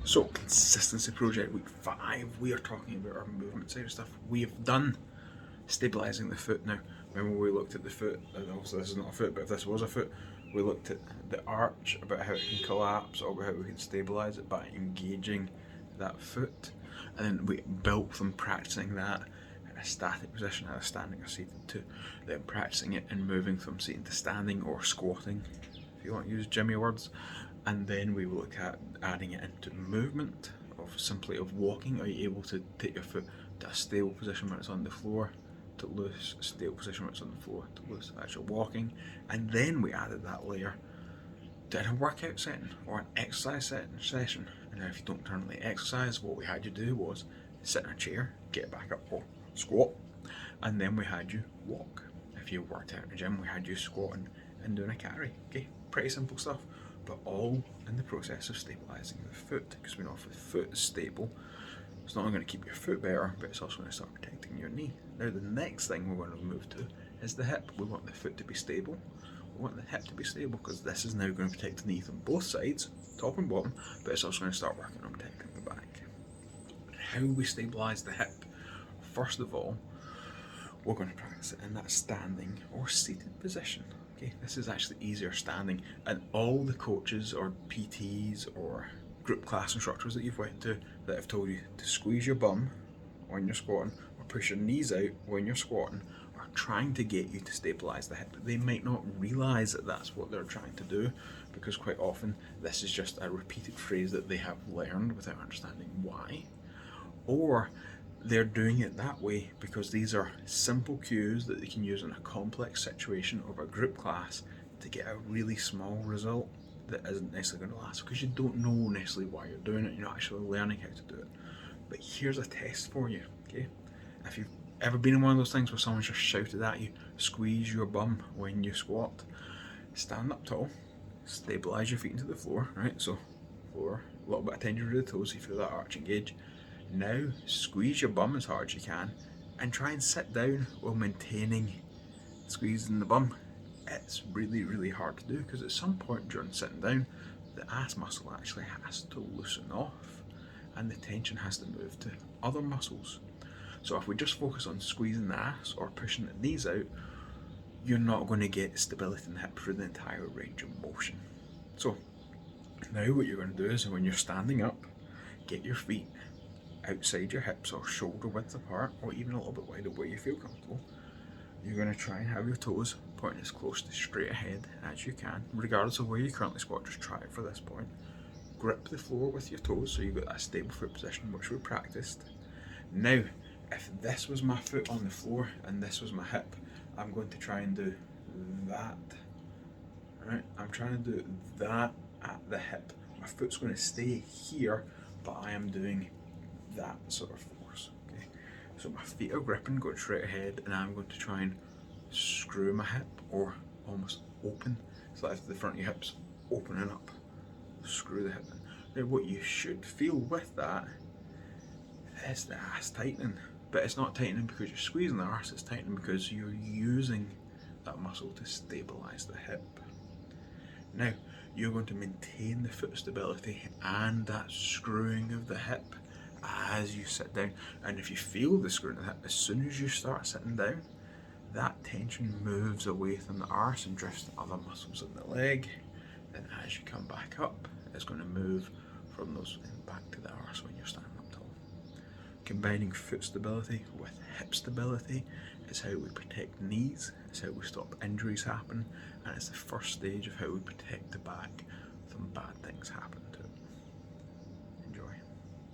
So, consistency project week 5, we are talking about our movement side of stuff. We have done stabilising the foot now. Remember we looked at the foot, and obviously this is not a foot, but if this was a foot, we looked at the arch, about how it can collapse, or about how we can stabilise it by engaging that foot. And then we built from practicing that in a static position, either standing or seated, to then practicing it and moving from seating to standing or squatting, if you want to use Jimmy words. And then we will look at adding it into movement of simply of walking. Are you able to take your foot to a stable position when it's on the floor, to loose, a stable position when it's on the floor, to loose as you're walking? And then we added that layer to a workout setting or an exercise session. And now if you don't currently exercise, what we had you do was sit in a chair, get back up or squat, and then we had you walk. If you worked out in the gym, we had you squatting and doing a carry. Okay, pretty simple stuff, but all in the process of stabilising the foot, because we know if the foot is stable, it's not only going to keep your foot better, but it's also going to start protecting your knee. Now the next thing we're going to move to is the hip. We want the foot to be stable, we want the hip to be stable, because this is now going to protect the knee from both sides, top and bottom, but it's also going to start working on protecting the back. How we stabilise the hip? First of all, we're going to practice it in that standing or seated position. Okay, this is actually easier standing, and all the coaches or PTs or group class instructors that you've went to that have told you to squeeze your bum when you're squatting or push your knees out when you're squatting are trying to get you to stabilise the hip. They might not realise that that's what they're trying to do, because quite often this is just a repeated phrase that they have learned without understanding why, or they're doing it that way because these are simple cues that they can use in a complex situation of a group class to get a really small result that isn't necessarily going to last, because you don't know necessarily why you're doing it, you're not actually learning how to do it. But here's a test for you, okay? If you've ever been in one of those things where someone's just shouted at you, squeeze your bum when you squat, stand up tall, stabilise your feet into the floor, right? So floor, a little bit of tension to the toes, so you feel that arch engage. Now squeeze your bum as hard as you can and try and sit down while maintaining squeezing the bum. It's really, really hard to do, because at some point during sitting down, the ass muscle actually has to loosen off and the tension has to move to other muscles. So if we just focus on squeezing the ass or pushing the knees out, you're not going to get stability in the hip for the entire range of motion. So now what you're going to do is, when you're standing up, get your feet outside your hips or shoulder width apart, or even a little bit wider where you feel comfortable. You're going to try and have your toes pointing as close to straight ahead as you can, regardless of where you currently squat. Just try it for this point. Grip the floor with your toes so you've got that stable foot position which we practiced. Now, if this was my foot on the floor and this was my hip, I'm going to try and do that. Right? I'm trying to do that at the hip. My foot's going to stay here, but I am doing that sort of force. Okay, so my feet are gripping, going straight ahead, and I'm going to try and screw my hip or almost open, so that's the front of your hips opening up. Screw the hip in. Now, what you should feel with that is the ass tightening, but it's not tightening because you're squeezing the arse, it's tightening because you're using that muscle to stabilise the hip. Now, you're going to maintain the foot stability and that screwing of the hip as you sit down. And if you feel the screwing of the hip, as soon as you start sitting down, that tension moves away from the arse and drifts to other muscles in the leg. Then as you come back up, it's going to move from those back to the arse when you're standing up tall. Combining foot stability with hip stability is how we protect knees, it's how we stop injuries happening, and it's the first stage of how we protect the back from bad things happening.